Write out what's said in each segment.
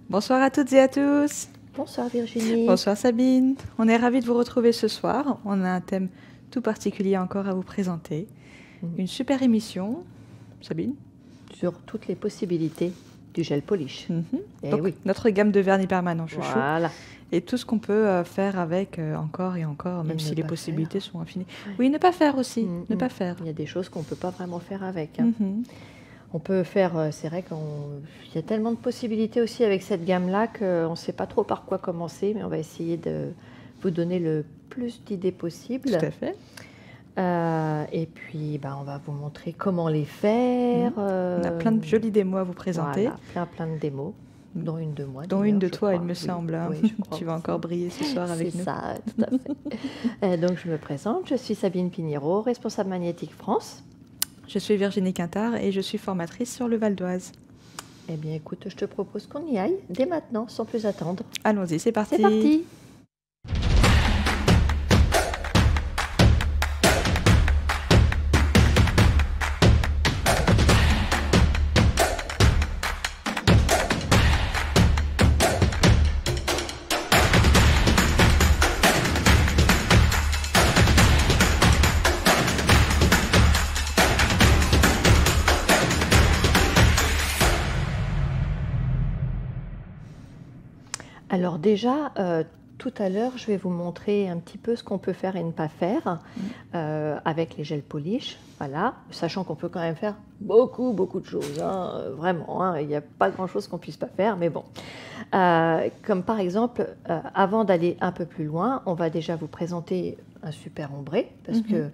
Bonsoir à toutes et à tous. Bonsoir Virginie. Bonsoir Sabine. On est ravis de vous retrouver ce soir. On a un thème tout particulier encore à vous présenter. Une super émission. Sabine? Sur toutes les possibilités du gel polish. Donc, oui. Notre gamme de vernis permanent chouchou. Voilà. Et tout ce qu'on peut faire avec encore et encore, même si les possibilités sont infinies. Oui, ne pas faire aussi. Ne pas faire. Il y a des choses qu'on ne peut pas vraiment faire avec. Hein. On peut faire, c'est vrai qu'il y a tellement de possibilités aussi avec cette gamme-là qu'on ne sait pas trop par quoi commencer, mais on va essayer de vous donner le plus d'idées possibles. Tout à fait. Et puis, on va vous montrer comment les faire. On a plein de jolies démos à vous présenter. Voilà, plein de démos, dont une de moi. Dont une de toi, il me semble. Oui, tu vas encore briller ce soir avec nous. C'est ça, tout à fait. Donc, je me présente, je suis Sabine Pinheiro, responsable Magnétique France. Je suis Virginie Quintard et je suis formatrice sur le Val d'Oise. Eh bien, écoute, je te propose qu'on y aille dès maintenant, sans plus attendre. Allons-y, c'est parti. C'est parti. Alors déjà, tout à l'heure, je vais vous montrer un petit peu ce qu'on peut faire et ne pas faire avec les gels polish, voilà, sachant qu'on peut quand même faire beaucoup de choses, hein, vraiment, hein, il n'y a pas grand-chose qu'on ne puisse pas faire, mais bon. Comme par exemple, avant d'aller un peu plus loin, on va déjà vous présenter un super ombré, parce que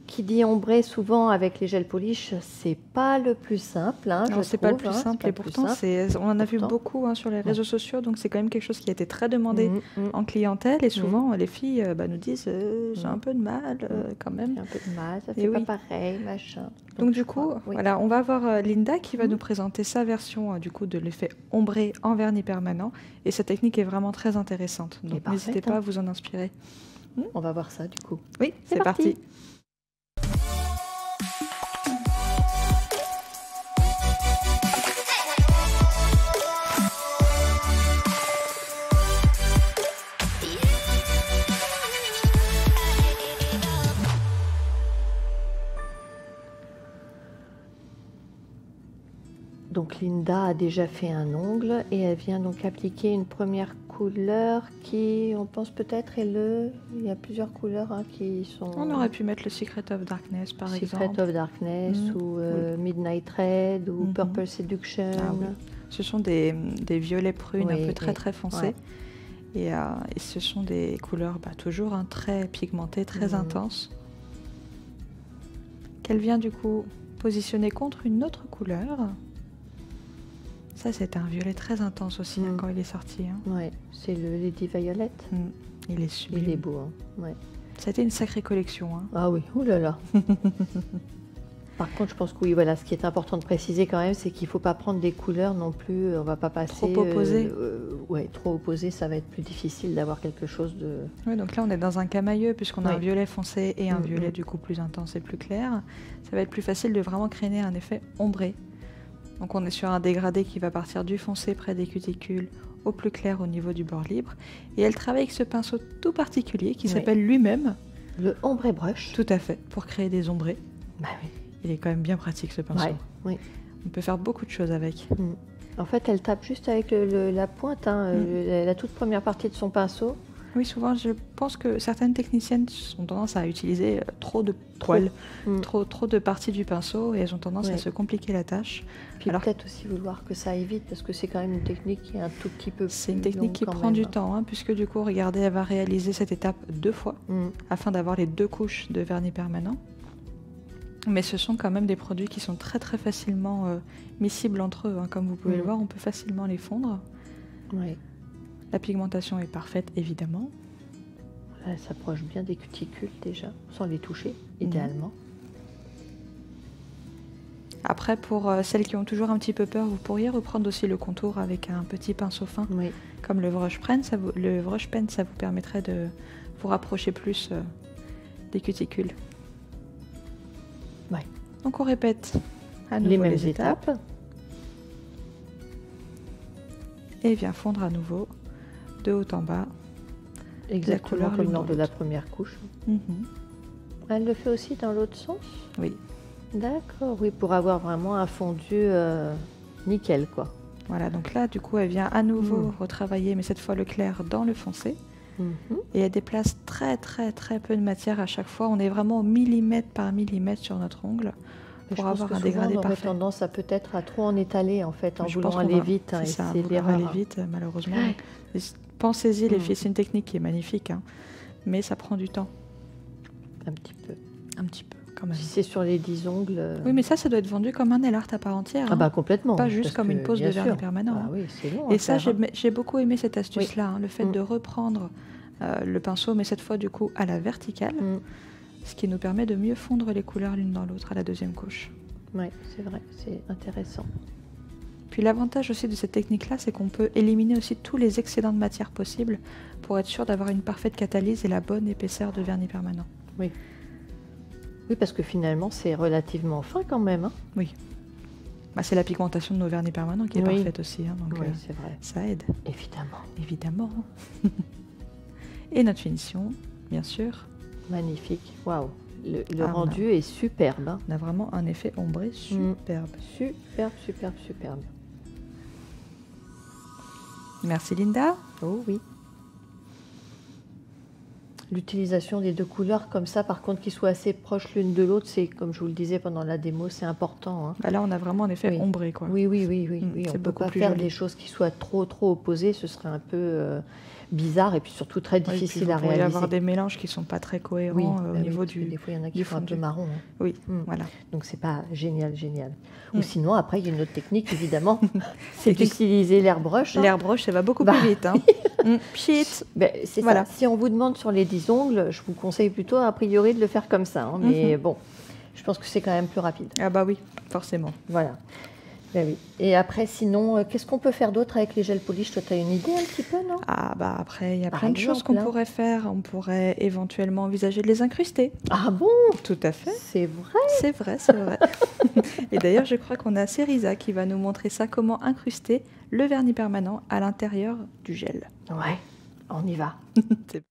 qui dit ombré, souvent avec les gels polish, c'est pas le plus simple. Hein, c'est pas le plus simple, et pourtant, on en a vu beaucoup sur les réseaux sociaux, donc c'est quand même quelque chose qui a été très demandé en clientèle, et souvent les filles nous disent j'ai un peu de mal quand même. J'ai un peu de mal, ça fait pas pareil, machin. Donc du coup, voilà, on va avoir Linda qui va nous présenter sa version du coup de l'effet ombré en vernis permanent, et cette technique est vraiment très intéressante, donc n'hésitez pas à vous en inspirer. On va voir ça du coup. Oui, c'est parti. Donc Linda a déjà fait un ongle et elle vient donc appliquer une première couleur qui, on pense peut-être, il y a plusieurs couleurs qui sont... On aurait pu mettre le Secret of Darkness par exemple. Secret of Darkness ou Midnight Red ou Purple Seduction. Ah, oui. Ce sont des violets prunes un peu très foncés. Et ce sont des couleurs toujours très pigmentées, très intenses. Qu'elle vient du coup positionner contre une autre couleur. Ça, c'est un violet très intense aussi quand il est sorti. Oui, c'est le Lady Violet. Il est sublime. Il est beau. Ça a été une sacrée collection. Ah oui, oulala. Par contre, je pense que voilà, ce qui est important de préciser quand même, c'est qu'il ne faut pas prendre des couleurs non plus. On ne va pas passer... Trop opposées. Trop opposées, ça va être plus difficile d'avoir quelque chose de... Oui, donc là, on est dans un camailleux, puisqu'on a un violet foncé et un violet du coup plus intense et plus clair. Ça va être plus facile de vraiment créer un effet ombré. Donc on est sur un dégradé qui va partir du foncé près des cuticules au plus clair au niveau du bord libre. Et elle travaille avec ce pinceau tout particulier qui s'appelle lui-même... le ombré brush. Tout à fait, pour créer des ombrés. Bah oui. Il est quand même bien pratique ce pinceau. Oui. On peut faire beaucoup de choses avec. En fait, elle tape juste avec la pointe, la toute première partie de son pinceau. Oui, souvent, je pense que certaines techniciennes ont tendance à utiliser trop de poils, trop de parties du pinceau, et elles ont tendance à se compliquer la tâche. Puis peut-être aussi vouloir que ça aille vite, parce que c'est quand même une technique qui est un tout petit peu plus C'est une technique qui prend du temps, puisque du coup, regardez, elle va réaliser cette étape 2 fois, afin d'avoir les 2 couches de vernis permanent. Mais ce sont quand même des produits qui sont très facilement miscibles entre eux. Comme vous pouvez le voir, on peut facilement les fondre. Oui. La pigmentation est parfaite, évidemment. Elle s'approche bien des cuticules déjà, sans les toucher, idéalement. Après, pour celles qui ont toujours un petit peu peur, vous pourriez reprendre aussi le contour avec un petit pinceau fin. Comme le brush pen, ça vous permettrait de vous rapprocher plus des cuticules. Donc on répète à nouveau les mêmes étapes. et vient fondre à nouveau de haut en bas. Exactement couleur comme l'une lors dans de la l'autre. première couche. Mhm. Elle le fait aussi dans l'autre sens? Oui, D'accord, oui, pour avoir vraiment un fondu nickel, quoi. voilà, donc là du coup elle vient à nouveau retravailler, mais cette fois le clair dans le foncé. Mhm. Et elle déplace très peu de matière à chaque fois. On est vraiment au millimètre par millimètre sur notre ongle Je pour pense avoir que un souvent dégradé on aurait parfait. tendance à peut-être à trop en étaler en fait, en Je voulant pense qu'on aller va- vite. Hein, c'est et ça, c'est vouloir l'erreur. aller vite malheureusement. Ouais. Et pensez-y les Mm. filles, c'est une technique qui est magnifique, hein, mais ça prend du temps, Un petit peu. un petit peu quand même. Si c'est sur les 10 ongles. Oui, mais ça doit être vendu comme un nail art à part entière. Ah hein. bah complètement. Pas juste parce comme que, une pose de bien vernis sûr. permanent. Ah hein. oui, c'est long. Et à ça, faire, hein. j'ai beaucoup aimé cette astuce-là, hein, le fait de reprendre le pinceau, mais cette fois du coup à la verticale, ce qui nous permet de mieux fondre les couleurs l'une dans l'autre à la deuxième couche. Oui, c'est vrai, c'est intéressant. Puis l'avantage aussi de cette technique-là, c'est qu'on peut éliminer aussi tous les excédents de matière possibles pour être sûr d'avoir une parfaite catalyse et la bonne épaisseur de vernis permanent. Oui. Oui, parce que finalement, c'est relativement fin quand même. Hein. Oui. Bah, c'est la pigmentation de nos vernis permanents qui est parfaite aussi, hein, donc oui, c'est vrai. ça aide. Évidemment. Évidemment. Et notre finition, bien sûr. Magnifique. Waouh. Le Ah, rendu est superbe. Hein. On a vraiment un effet ombré superbe. Superbe, superbe, superbe. Merci Linda. Oh oui. L'utilisation des deux couleurs comme ça, par contre, qu'ils soient assez proches l'une de l'autre, c'est, comme je vous le disais pendant la démo, c'est important. Hein. Bah là, on a vraiment un effet ombré, quoi. Oui. Mm, On c'est ne peut beaucoup pas plus faire joli. des choses qui soient trop opposées, ce serait un peu bizarre et puis surtout très difficile à Il pourrait y réaliser. avoir des mélanges qui ne sont pas très cohérents au niveau parce que du... des fois, il y en a qui du font un peu fondu. marron. Hein. Oui, voilà. Donc, c'est pas génial. Mm. Ou sinon, après, il y a une autre technique, évidemment, c'est d'utiliser l'airbrush. Hein. L'airbrush, ça va beaucoup plus vite. Hein. Pchit. Ben, c'est Voilà. ça. Si on vous demande sur les 10 ongles, je vous conseille plutôt, a priori, de le faire comme ça. Hein. Mais bon, je pense que c'est quand même plus rapide. Ah bah oui, forcément. Voilà. Ben oui. Et après, sinon, qu'est-ce qu'on peut faire d'autre avec les gels polish? Toi, tu as une idée un petit peu, non? Ah bah après, il y a Par plein de choses qu'on exemple, pourrait faire. On pourrait éventuellement envisager de les incruster. Ah bon? Tout à fait. C'est vrai? C'est vrai, c'est vrai. Et d'ailleurs, je crois qu'on a Ceriza qui va nous montrer ça, comment incruster le vernis permanent à l'intérieur du gel. Ouais, on y va. C'est-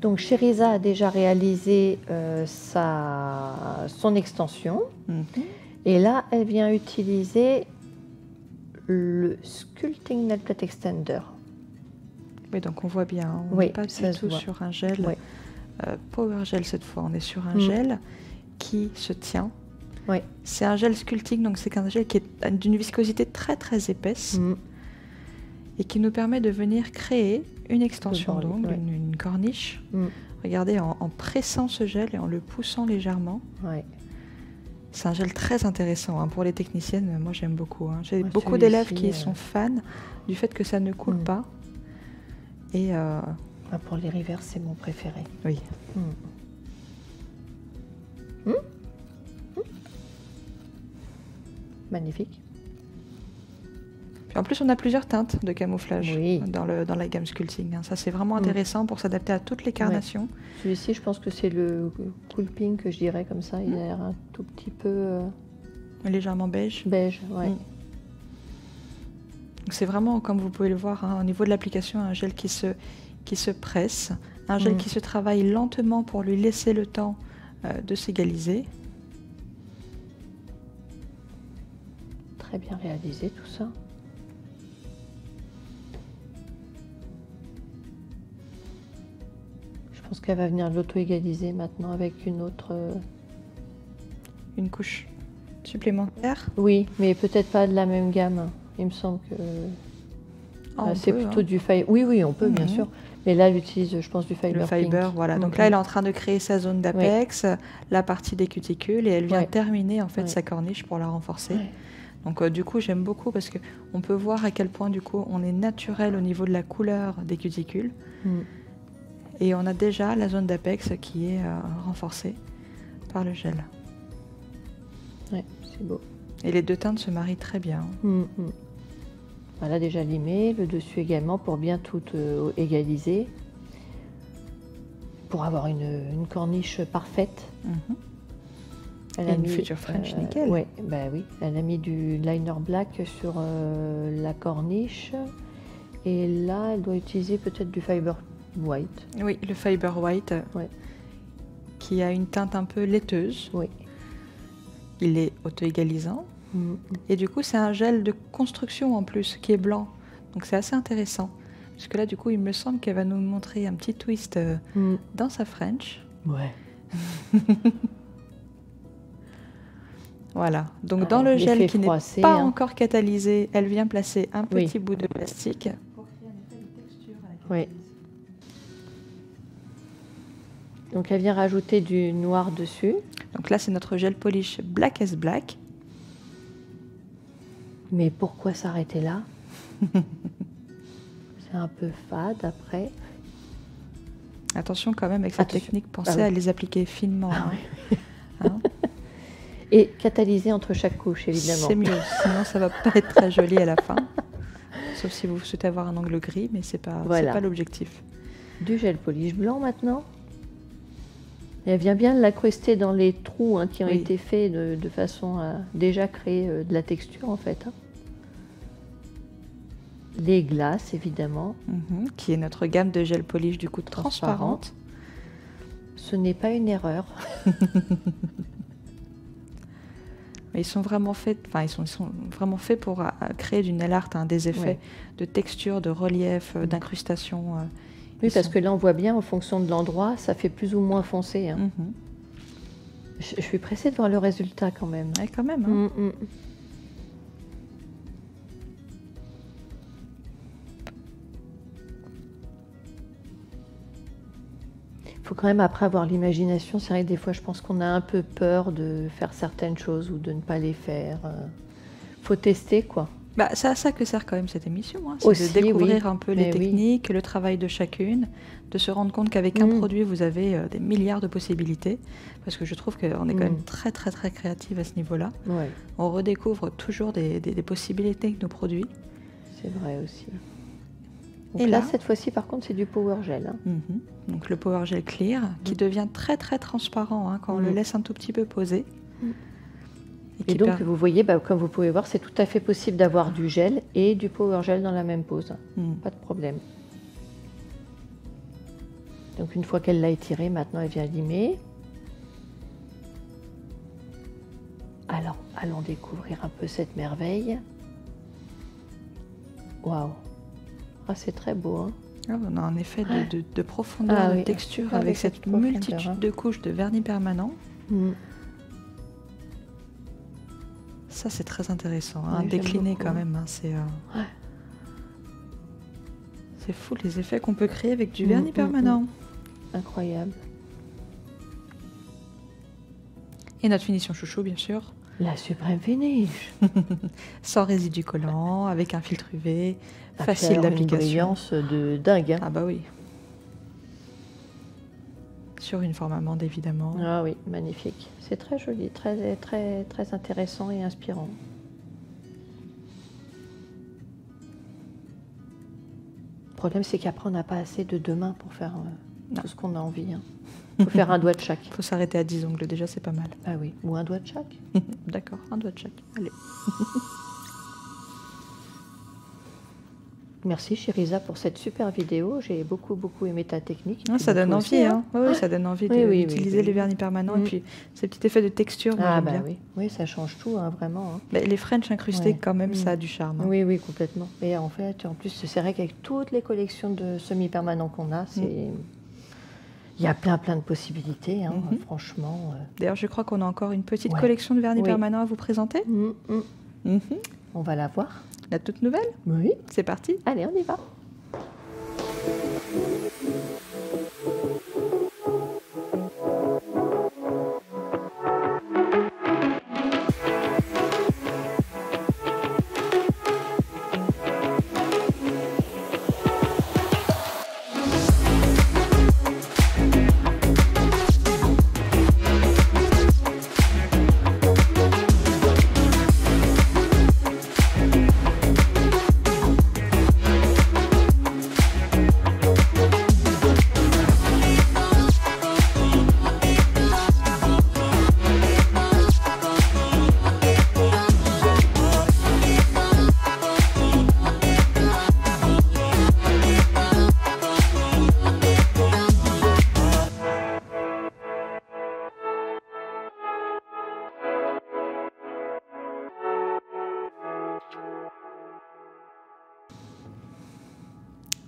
Donc, Ceriza a déjà réalisé son extension. Mhm. Et là, elle vient utiliser le Sculpting Nail Plate Extender. Oui, donc on voit bien, on Oui, n'est pas ça du se tout voit. sur un gel Oui. Power Gel cette fois, on est sur un gel qui se tient. Oui. C'est un gel sculpting, donc c'est un gel qui est d'une viscosité très épaisse et qui nous permet de venir créer une extension d'ongle, une corniche. Regardez, en pressant ce gel et en le poussant légèrement. Ouais. C'est un gel très intéressant hein. Pour les techniciennes, moi j'aime beaucoup. Hein. J'ai beaucoup celui-ci, d'élèves qui sont fans du fait que ça ne coule pas. Et Ah, pour les rivers, c'est mon préféré. oui. Magnifique. Puis en plus, on a plusieurs teintes de camouflage Oui. dans la gamme sculpting. Hein. Ça, c'est vraiment intéressant pour s'adapter à toutes les carnations. Celui-ci, je pense que c'est le Cool Pink, que je dirais comme ça. Il a l'air un tout petit peu Légèrement beige. beige. Ouais. Donc c'est vraiment, comme vous pouvez le voir, hein, au niveau de l'application, un gel qui se presse, un gel qui se travaille lentement pour lui laisser le temps de s'égaliser. Très bien réalisé tout ça. Je pense qu'elle va venir l'auto-égaliser maintenant avec une autre... Une couche supplémentaire. Oui, mais peut-être pas de la même gamme. Il me semble que On c'est peut, plutôt hein. du fiber. Oui, on peut, bien sûr. Mais là, elle utilise, je pense, du fiber. Le fiber, pink. voilà. Donc là, elle est en train de créer sa zone d'apex, la partie des cuticules, et elle vient terminer en fait sa corniche pour la renforcer. Ouais. Donc du coup, j'aime beaucoup parce que on peut voir à quel point du coup on est naturel au niveau de la couleur des cuticules, et on a déjà la zone d'apex qui est renforcée par le gel. Ouais, c'est beau. Et les deux teintes se marient très bien. Voilà, déjà limé, le dessus également pour bien tout égaliser. Pour avoir une corniche parfaite. Elle a une Future French nickel. Ouais, bah oui, elle a mis du liner black sur la corniche. Et là, elle doit utiliser peut-être du Fiber White. Oui, le Fiber White, qui a une teinte un peu laiteuse. Oui. Il est auto-égalisant. Et du coup, c'est un gel de construction en plus, qui est blanc. Donc c'est assez intéressant. Parce que là, du coup, il me semble qu'elle va nous montrer un petit twist dans sa French. Ouais. Voilà. Donc dans le gel qui n'est pas hein. encore catalysé, elle vient placer un petit bout de plastique. Pour créer un effet de texture à la oui. Donc elle vient rajouter du noir dessus. Donc là, c'est notre gel polish Black as Black. Mais pourquoi s'arrêter là? C'est un peu fade après. Attention quand même avec cette technique, pensez à les appliquer finement. Hein. Et catalyser entre chaque couche, évidemment. C'est mieux, sinon ça va pas être très joli à la fin. Sauf si vous souhaitez avoir un angle gris, mais c'est pas l'objectif. Du gel polish blanc maintenant. Et elle vient bien l'incruster dans les trous qui ont été faits de façon à déjà créer de la texture en fait. Les glaces, évidemment. Qui est notre gamme de gel polish du coup transparente. Ce n'est pas une erreur. Ils sont vraiment faits, ils sont vraiment faits pour créer du nail art des effets de texture, de relief, d'incrustation. Oui, parce que là, on voit bien, en fonction de l'endroit, ça fait plus ou moins foncé. Je suis pressée de voir le résultat quand même. Ouais, quand même. Il faut quand même après avoir l'imagination. C'est vrai que des fois, je pense qu'on a un peu peur de faire certaines choses ou de ne pas les faire. Faut tester, quoi. Bah, c'est à ça que sert quand même cette émission. C'est de découvrir un peu les techniques, le travail de chacune, de se rendre compte qu'avec un produit, vous avez des milliards de possibilités. Parce que je trouve qu'on est quand même très, très, très créative à ce niveau-là. Ouais. On redécouvre toujours des possibilités avec nos produits. C'est vrai aussi. Donc et là, cette fois-ci, par contre, c'est du Power Gel. Donc le Power Gel Clear, qui devient très très transparent quand on le laisse un tout petit peu poser. Et donc, vous voyez, comme vous pouvez voir, c'est tout à fait possible d'avoir du gel et du Power Gel dans la même pose. Pas de problème. Donc, une fois qu'elle l'a étiré, maintenant, elle vient limer. Alors, allons découvrir un peu cette merveille. Waouh! Ah, c'est très beau. On a un effet de profondeur, de texture avec cette multitude de couches de vernis permanent. Ça, c'est très intéressant. Décliné quand même. C'est fou les effets qu'on peut créer avec du vernis permanent. Incroyable. Et notre finition chouchou, bien sûr. La suprême finish. Sans résidus collants, avec un filtre UV, facile d'application. Une brillance de dingue. Ah bah oui. Sur une forme amande, évidemment. Ah oui, magnifique. C'est très joli, très, très, très intéressant et inspirant. Le problème, c'est qu'après, on n'a pas assez de deux mains pour faire tout ce qu'on a envie. Il faut faire un doigt de chaque. Il faut s'arrêter à 10 ongles, déjà, c'est pas mal. Ah oui, ou un doigt de chaque. D'accord, un doigt de chaque. Allez. Merci Chérisa pour cette super vidéo. J'ai beaucoup aimé ta technique. Ça donne envie, Oui, ça donne envie d'utiliser les vernis permanents et puis ces petits effets de texture. Ah bah bien. Oui, ça change tout, vraiment. Les French incrustés, quand même, ça a du charme. Oui, complètement. Et en fait, en plus, c'est vrai qu'avec toutes les collections de semi-permanents qu'on a, il y a plein de possibilités, franchement. D'ailleurs, je crois qu'on a encore une petite collection de vernis permanents à vous présenter. On va la voir. La toute nouvelle? Oui. C'est parti. Allez, on y va.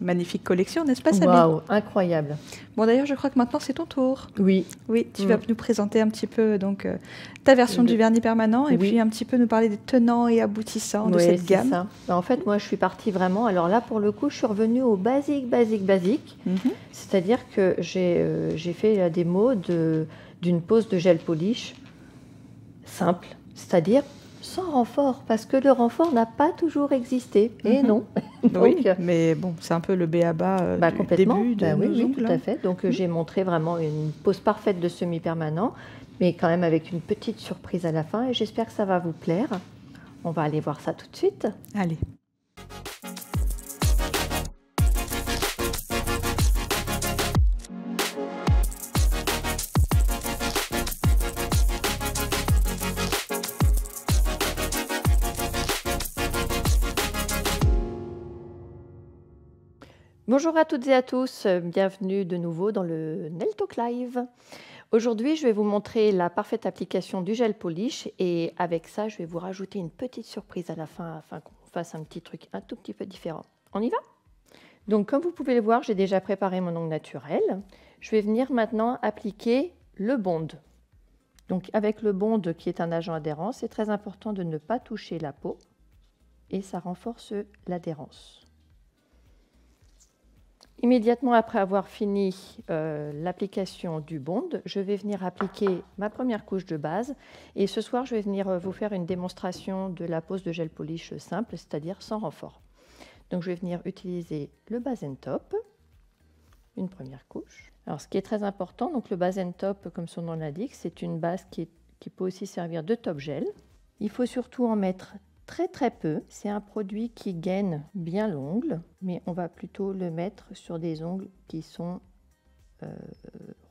magnifique collection, n'est-ce pas, Sabine? Waouh, incroyable. Bon, d'ailleurs, je crois que maintenant, c'est ton tour. Oui. Oui, tu vas nous présenter un petit peu donc, ta version du vernis permanent et puis un petit peu nous parler des tenants et aboutissants de cette gamme. Ça. En fait, moi, je suis partie vraiment... Alors là, pour le coup, je suis revenue au basique. C'est-à-dire que j'ai fait la démo d'une pose de gel polish simple, c'est-à-dire sans renfort, parce que le renfort n'a pas toujours existé. Et non. Donc, oui, mais bon, c'est un peu le b.a.-ba du début de nos ongles. Oui, tout à fait. Donc j'ai montré vraiment une pose parfaite de semi-permanent, mais quand même avec une petite surprise à la fin, et j'espère que ça va vous plaire. On va aller voir ça tout de suite. Allez. Bonjour à toutes et à tous, bienvenue de nouveau dans le Nail Talk Live. Aujourd'hui, je vais vous montrer la parfaite application du gel polish et avec ça, je vais vous rajouter une petite surprise à la fin afin qu'on fasse un petit truc un tout petit peu différent. On y va? Donc, comme vous pouvez le voir, j'ai déjà préparé mon ongle naturel. Je vais venir maintenant appliquer le bond. Donc, avec le bond qui est un agent adhérent, c'est très important de ne pas toucher la peau et ça renforce l'adhérence. Immédiatement après avoir fini l'application du bond, je vais venir appliquer ma première couche de base. Et ce soir, je vais venir vous faire une démonstration de la pose de gel polish simple, c'est-à-dire sans renfort. Donc, je vais venir utiliser le base and top, une première couche. Alors, ce qui est très important, donc le base and top, comme son nom l'indique, c'est une base qui peut aussi servir de top gel. Il faut surtout en mettre très peu. C'est un produit qui gaine bien l'ongle, mais on va plutôt le mettre sur des ongles qui sont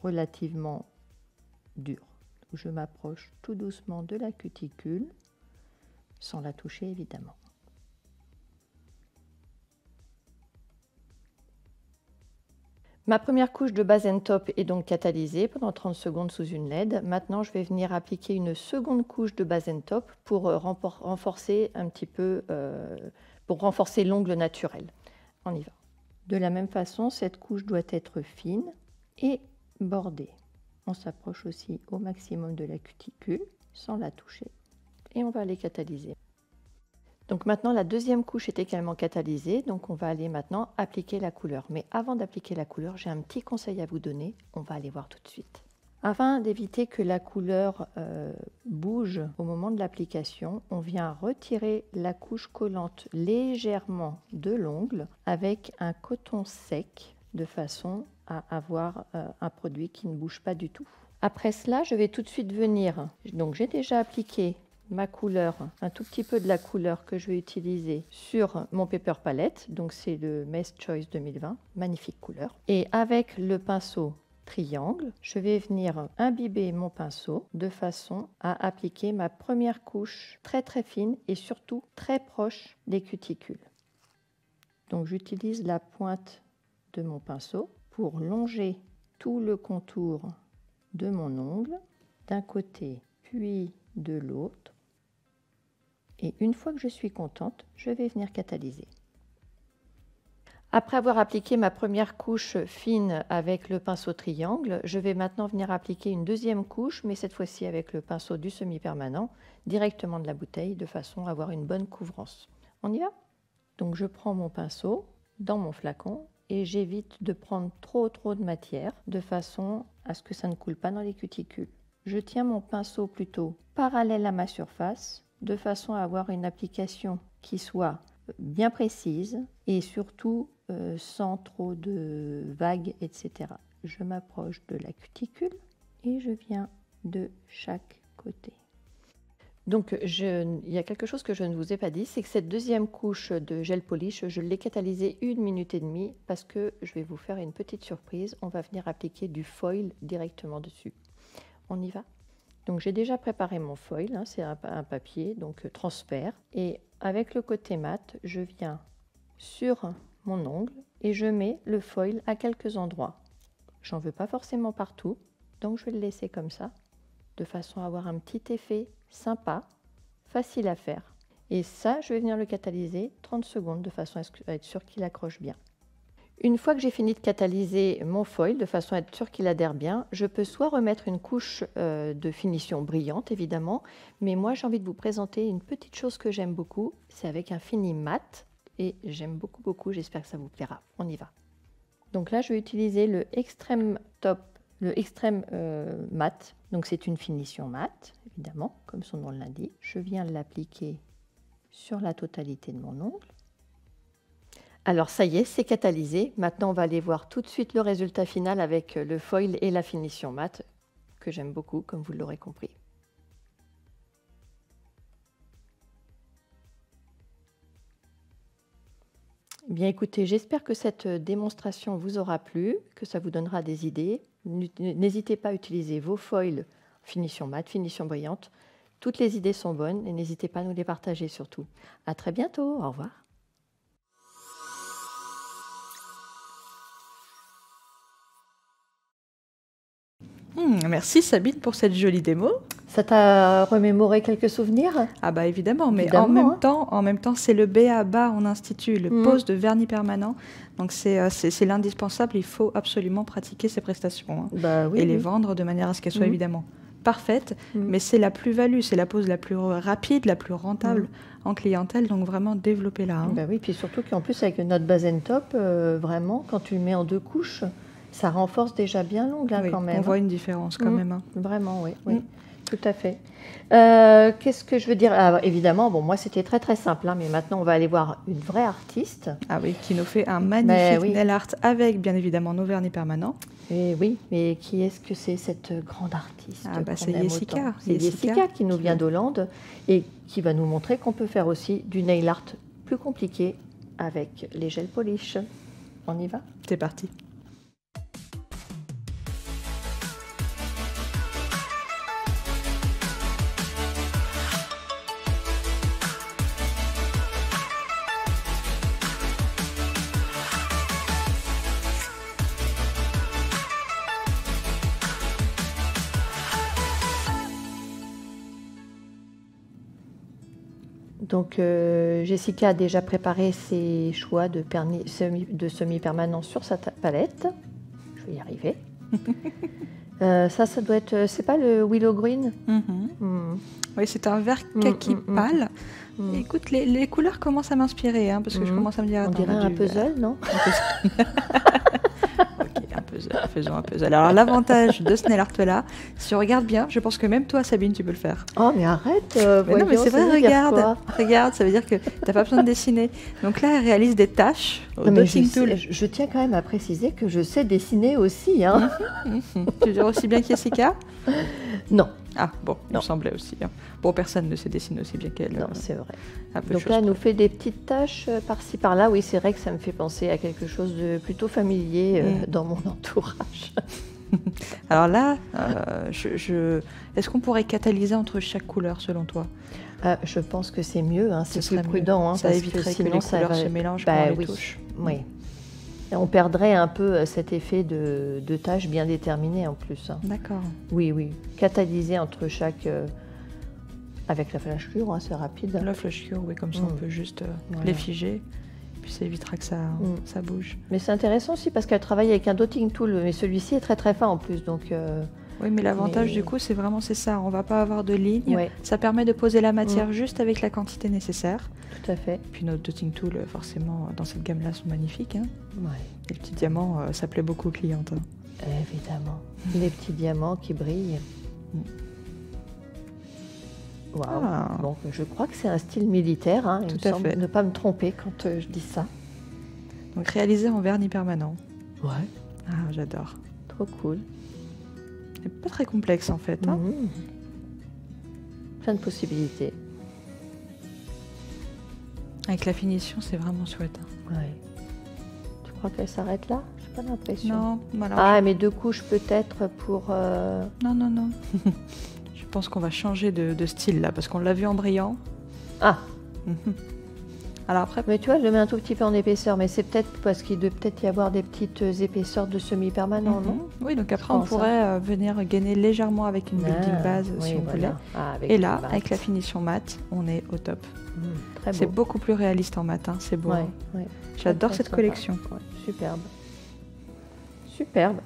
relativement durs. Je m'approche tout doucement de la cuticule, sans la toucher évidemment. Ma première couche de base and top est donc catalysée pendant 30 secondes sous une LED. Maintenant, je vais venir appliquer une seconde couche de base and top pour renforcer un petit peu, pour renforcer l'ongle naturel. On y va. De la même façon, cette couche doit être fine et bordée. On s'approche aussi au maximum de la cuticule sans la toucher et on va aller catalyser. Donc maintenant, la deuxième couche est également catalysée, donc on va aller maintenant appliquer la couleur. Mais avant d'appliquer la couleur, j'ai un petit conseil à vous donner, on va aller voir tout de suite. Afin d'éviter que la couleur bouge au moment de l'application, on vient retirer la couche collante légèrement de l'ongle avec un coton sec de façon à avoir un produit qui ne bouge pas du tout. Après cela, je vais tout de suite venir, donc j'ai déjà appliqué ma couleur, un tout petit peu de la couleur que je vais utiliser sur mon paper palette, donc c'est le Maze Choice 2020, magnifique couleur. Et avec le pinceau triangle, je vais venir imbiber mon pinceau de façon à appliquer ma première couche très fine et surtout très proche des cuticules. Donc j'utilise la pointe de mon pinceau pour longer tout le contour de mon ongle d'un côté puis de l'autre. Et une fois que je suis contente, je vais venir catalyser. Après avoir appliqué ma première couche fine avec le pinceau triangle, je vais maintenant venir appliquer une deuxième couche, mais cette fois-ci avec le pinceau du semi-permanent, directement de la bouteille, de façon à avoir une bonne couvrance. On y va? Donc je prends mon pinceau dans mon flacon et j'évite de prendre trop de matière, de façon à ce que ça ne coule pas dans les cuticules. Je tiens mon pinceau plutôt parallèle à ma surface, de façon à avoir une application qui soit bien précise et surtout sans trop de vagues, etc. Je m'approche de la cuticule et je viens de chaque côté. Donc, il y a quelque chose que je ne vous ai pas dit, c'est que cette deuxième couche de gel polish, je l'ai catalysée 1 minute et demie parce que je vais vous faire une petite surprise. On va venir appliquer du foil directement dessus. On y va? Donc j'ai déjà préparé mon foil, hein, c'est un papier donc transparent. Et avec le côté mat, je viens sur mon ongle et je mets le foil à quelques endroits. J'en veux pas forcément partout, donc je vais le laisser comme ça, de façon à avoir un petit effet sympa, facile à faire. Et ça, je vais venir le catalyser 30 secondes de façon à être sûr qu'il accroche bien. Une fois que j'ai fini de catalyser mon foil, de façon à être sûr qu'il adhère bien, je peux soit remettre une couche de finition brillante, évidemment, mais moi j'ai envie de vous présenter une petite chose que j'aime beaucoup, c'est avec un fini mat, et j'aime beaucoup, beaucoup, j'espère que ça vous plaira. On y va. Donc là, je vais utiliser le extrême top, le extrême mat, donc c'est une finition mat, évidemment, comme son nom l'indique. Je viens l'appliquer sur la totalité de mon ongle. Alors ça y est, c'est catalysé. Maintenant, on va aller voir tout de suite le résultat final avec le foil et la finition mat, que j'aime beaucoup, comme vous l'aurez compris. Bien écoutez, j'espère que cette démonstration vous aura plu, que ça vous donnera des idées. N'hésitez pas à utiliser vos foils finition mat, finition brillante. Toutes les idées sont bonnes et n'hésitez pas à nous les partager surtout. À très bientôt, au revoir. Merci Sabine pour cette jolie démo. Ça t'a remémoré quelques souvenirs? Ah bah évidemment, mais Évidemment, en même temps, c'est le B.A.-bas en institut, le pose de vernis permanent. Donc c'est l'indispensable, il faut absolument pratiquer ces prestations hein, Bah oui, et les vendre de manière à ce qu'elles soient évidemment parfaites. Mais c'est la plus-value, c'est la pose la plus rapide, la plus rentable en clientèle, donc vraiment développez-la. Hein. Bah oui, puis surtout qu'en plus avec notre base top, vraiment, quand tu le mets en 2 couches, ça renforce déjà bien l'ongle hein, Oui, quand même. on voit une différence quand même. Hein. Vraiment, oui. Oui. Tout à fait. Qu'est-ce que je veux dire? Alors, évidemment, bon, moi c'était très très simple, hein, mais maintenant on va aller voir une vraie artiste. Ah oui, qui nous fait un magnifique nail art avec bien évidemment nos vernis permanents. Et oui, mais qui est-ce que c'est cette grande artiste? Ah bah c'est Jessica. C'est Jessica qui nous vient d'Hollande et qui va nous montrer qu'on peut faire aussi du nail art plus compliqué avec les gel polish. On y va? C'est parti. Donc, Jessica a déjà préparé ses choix de semi-permanent sur sa palette. Je vais y arriver. Ça doit être... C'est pas le Willow Green? Oui, c'est un vert kaki pâle. Écoute, les couleurs commencent à m'inspirer, hein, parce que je commence à me dire... On dirait un puzzle, non? Faisons un puzzle. Alors l'avantage de ce nail art là, si on regarde bien, je pense que même toi Sabine tu peux le faire. Oh mais arrête non mais c'est vrai, regarde, ça veut dire que tu n'as pas besoin de dessiner. Donc là elle réalise des tâches au dotting tool. Je tiens quand même à préciser que je sais dessiner aussi. Hein. Tu veux aussi bien que Jessica? Non. Ah bon, il me semblait aussi. Hein. Bon, personne ne se dessine aussi bien qu'elle. Non, c'est vrai. Donc là, elle nous fait des petites tâches par-ci par-là. Oui, c'est vrai que ça me fait penser à quelque chose de plutôt familier dans mon entourage. Alors là, est-ce qu'on pourrait catalyser entre chaque couleur selon toi? Je pense que c'est mieux, hein, c'est plus prudent. Hein, ça éviterait que les couleurs se mélangent quand on les touche. Oui. On perdrait un peu cet effet de tâches bien déterminées en plus. Hein. D'accord. Oui, oui. Catalyser entre chaque... avec la flash cure, hein, c'est rapide. La flash cure, oui, comme ça on peut juste les figer. Puis ça évitera que ça bouge. Mais c'est intéressant aussi parce qu'elle travaille avec un dotting tool. Mais celui-ci est très très fin en plus. Donc, oui, mais l'avantage du coup, c'est ça. On ne va pas avoir de ligne. Ouais. Ça permet de poser la matière juste avec la quantité nécessaire. Tout à fait. Puis nos dotting tools, forcément, dans cette gamme-là, sont magnifiques. Hein. Ouais. Les petits diamants, ça plaît beaucoup aux clientes. Hein. Évidemment. Les petits diamants qui brillent. Wow. Ah. Bon, je crois que c'est un style militaire. Hein. Il me semble ne pas me tromper quand je dis ça. Donc réalisé en vernis permanent. Ouais. Ah, j'adore. Trop cool. C'est pas très complexe en fait. Hein. Plein de possibilités. Avec la finition, c'est vraiment chouette. Hein. Ouais. Tu crois qu'elle s'arrête là? J'ai pas l'impression. Non. Alors, ah, mais 2 couches peut-être pour... Non. Je pense qu'on va changer de style là, parce qu'on l'a vu en brillant. Ah. Alors après, Mais tu vois, je le mets un tout petit peu en épaisseur, mais c'est peut-être parce qu'il doit peut-être y avoir des petites épaisseurs de semi-permanent, non? oui, donc après Je on pense, pourrait venir gainer légèrement avec une building base si on voulait. Avec Et une là, base. avec la finition mat, on est au top. Très beau. C'est beaucoup plus réaliste en mat, hein, c'est beau. Ouais, hein. ouais. J'adore Très, cette très collection. sympa. Ouais, superbe. Superbe.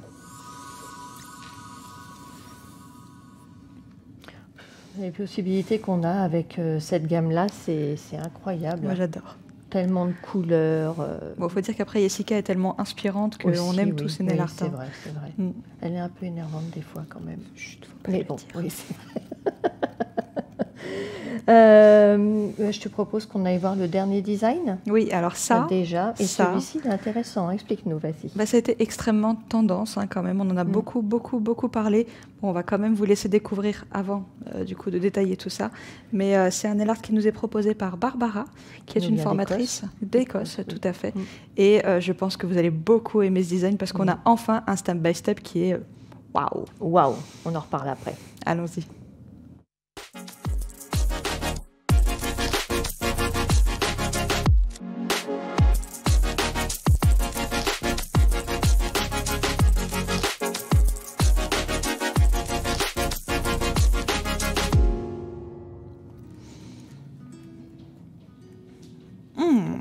Les possibilités qu'on a avec cette gamme-là, c'est incroyable. Moi j'adore. Tellement de couleurs. Bon, faut dire qu'après Jessica est tellement inspirante qu'on aussi, aime oui, tous ses oui, nail art. c'est vrai, c'est vrai. Mm. Elle est un peu énervante des fois quand même. Chut, faut pas Mais le bon, dire. oui, c'est vrai. Je te propose qu'on aille voir le dernier design. Oui, alors ça, déjà. Et ça- celui-ci, il est intéressant. Explique-nous, vas-y. bah, ça a été extrêmement tendance hein, quand même. On en a beaucoup parlé. Bon, on va quand même vous laisser découvrir avant du coup de détailler tout ça. Mais c'est un nail art qui nous est proposé par Barbara, qui est Nous une vient formatrice d'Écosse, oui. tout à fait. Mm. Et je pense que vous allez beaucoup aimer ce design parce qu'on a enfin un step by step qui est waouh. Waouh, on en reparle après. Allons-y.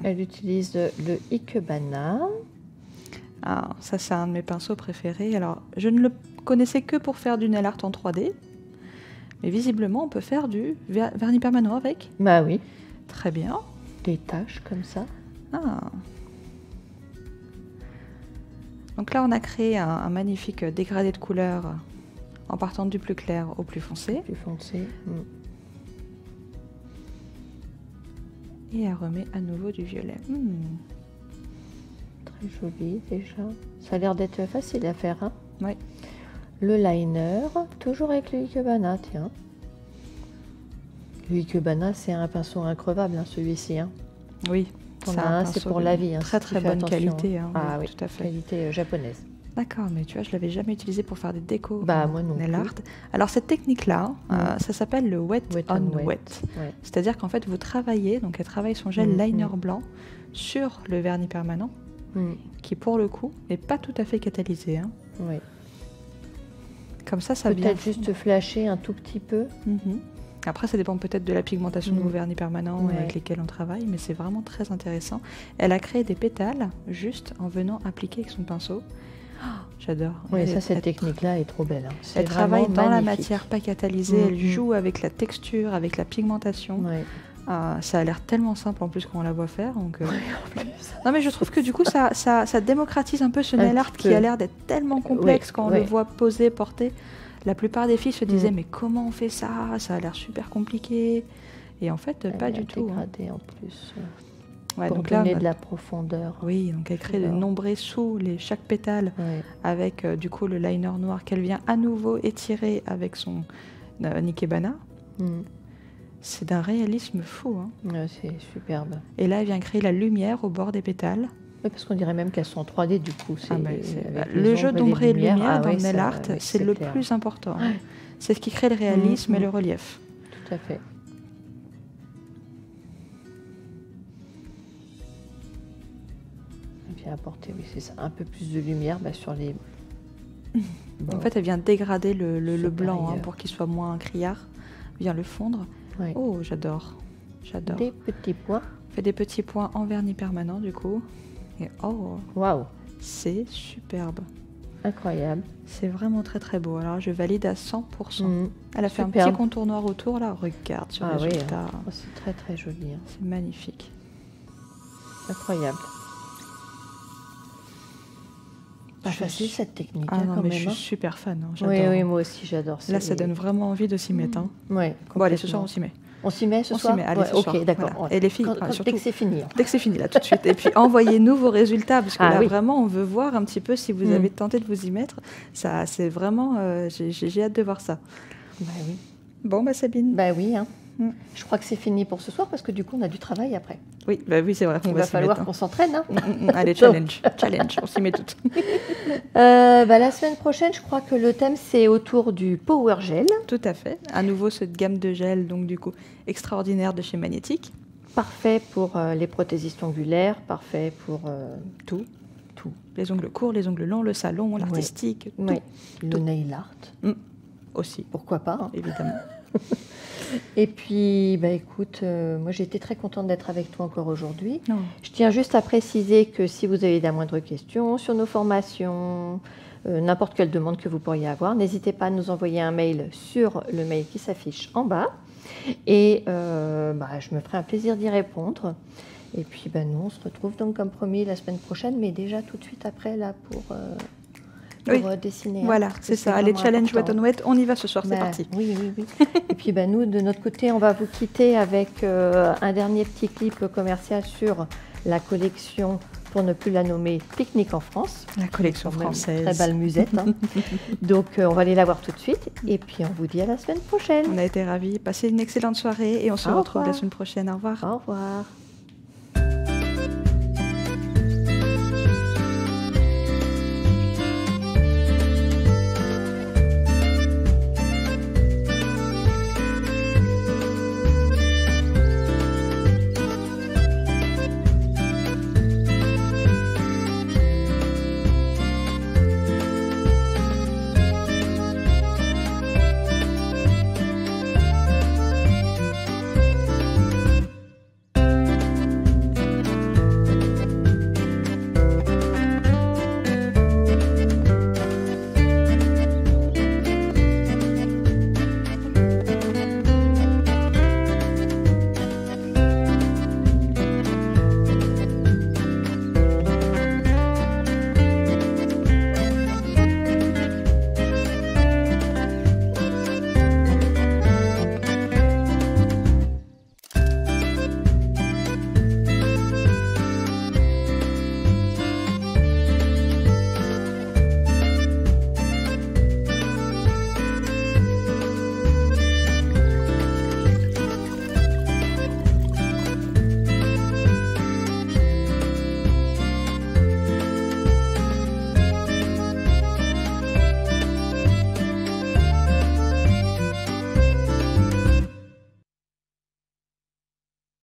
Elle utilise le Ikebana. Ah, ça, c'est un de mes pinceaux préférés. Alors, je ne le connaissais que pour faire du nail art en 3D. Mais visiblement, on peut faire du vernis permanent avec. Bah oui, Très bien. des taches comme ça. Ah. Donc là, on a créé un magnifique dégradé de couleurs en partant du plus clair au plus foncé. Plus foncé. Et elle remet à nouveau du violet. Très joli déjà. Ça a l'air d'être facile à faire. Hein. Oui. Le liner, toujours avec le Ikebana, tiens. Le Ikebana, c'est un pinceau increvable, hein, celui-ci. Hein. Oui. T'en c'est as un, pinceau c'est pour de la vie. Hein, très si très tu fais bonne attention. qualité. Hein, Ah oui, oui, tout à fait. qualité japonaise. D'accord, mais tu vois, je l'avais jamais utilisé pour faire des décos Bah, moi non nail plus. art. Alors cette technique-là, ça s'appelle le wet, on wet. Ouais. C'est-à-dire qu'en fait, vous travaillez, donc elle travaille son gel liner blanc sur le vernis permanent, qui pour le coup n'est pas tout à fait catalysé. Hein. Oui. Comme ça vient. Peut-être juste flasher un tout petit peu. Après, ça dépend peut-être de la pigmentation de vos vernis permanents Ouais. avec lesquels on travaille, mais c'est vraiment très intéressant. Elle a créé des pétales juste en venant appliquer avec son pinceau. Oh, j'adore. Oui, Elle- cette elle- technique-là est trop belle. Hein. C'est Elle travaille vraiment dans la magnifique. matière pas catalysée, elle joue avec la texture, avec la pigmentation. Ouais. Ça a l'air tellement simple en plus quand on la voit faire. Donc, non mais je trouve que du coup ça démocratise un peu ce Un nail art petit qui peu. a l'air d'être tellement complexe Oui, quand on oui. le voit posé, porté. La plupart des filles se disaient mais comment on fait ça? Ça a l'air super compliqué. Et en fait Elle pas est du tout. Hein. dégradée en plus. Ouais, Pour donc là, donner de la profondeur. oui, donc elle crée de J'adore. nombreux sous chaque pétale Ouais. avec du coup le liner noir qu'elle vient à nouveau étirer avec son Ikebana. C'est d'un réalisme fou. Hein. Ouais, c'est superbe. Et là, elle vient créer la lumière au bord des pétales. Oui, parce qu'on dirait même qu'elles sont en 3D du coup. Avec Le les jeu ombres d'ombre et de lumière Ah dans oui, le nail ça, art, oui, c'est le clair. plus important. Hein. C'est ce qui crée le réalisme et le relief. Tout à fait. Et puis apporter, oui, c'est ça, un peu plus de lumière sur les. En fait, elle vient dégrader le blanc hein, supérieur. pour qu'il soit moins criard. Elle vient le fondre. Oui. Oh, j'adore. J'adore. Des petits points. Fait des petits points en vernis permanent du coup. Et oh, Waouh, c'est superbe. incroyable. C'est vraiment très très beau. Alors je valide à 100%. Elle a fait un Superbe. petit contour noir autour là. Regarde ce Ah oui, résultat. oh, c'est très très joli. Hein. C'est magnifique. Incroyable. Pas Je facile suis- cette technique Ah hein, non, quand mais même. je Hein. suis super fan. Hein. Oui, J'adore. oui, moi aussi j'adore. Là, ça donne vraiment envie de s'y mettre. Hein. Ouais, Bon, allez, ce soir, complètement. on s'y met. On s'y met ce On s'y soir met, allez, Ouais, ce ok, soir. d'accord. Voilà. Ouais. Et les filles, Dès surtout- que c'est fini. Hein. Dès que c'est fini, là, tout de suite. Et puis, envoyez-nous vos résultats, parce que Ah là, oui. vraiment, on veut voir un petit peu si vous avez tenté de vous y mettre. Ça, c'est vraiment... j'ai hâte de voir ça. Bah oui. Bon, bah Sabine. Bah oui. Hein. Mm. Je crois que c'est fini pour ce soir parce que du coup on a du travail après. Oui, c'est vrai. Il On va s'y falloir mettre, qu'on s'entraîne. Hein. Allez, challenge. Challenge, on s'y met toutes. La semaine prochaine, je crois que le thème c'est autour du Power Gel. Tout à fait. À nouveau, cette gamme de gel, donc du coup, extraordinaire de chez Magnétique. Parfait pour les prothésistes ongulaires, parfait pour Tout. tout. Les ongles courts, les ongles longs, le salon, l'artistique, tout. Oui. Le nail art. Aussi, Pourquoi pas, hein. évidemment. Et puis, bah, écoute, moi j'ai été très contente d'être avec toi encore aujourd'hui. Non. Je tiens juste à préciser que si vous avez la moindre question sur nos formations, n'importe quelle demande que vous pourriez avoir, n'hésitez pas à nous envoyer un mail sur le mail qui s'affiche en bas. Et je me ferai un plaisir d'y répondre. Et puis, nous, on se retrouve donc comme promis la semaine prochaine, mais déjà tout de suite après, là, pour dessiner. Voilà, c'est ça. Allez, challenge Wet on Wet, on y va ce soir, c'est parti. Oui. Et puis, nous, de notre côté, on va vous quitter avec un dernier petit clip commercial sur la collection, pour ne plus la nommer, Pique-Nique en France. La collection française. Très belle musette. Hein. Donc, on va aller la voir tout de suite. Et puis, on vous dit à la semaine prochaine. On a été ravis. Passez une excellente soirée et on se retrouve la semaine prochaine. Au revoir. Au revoir.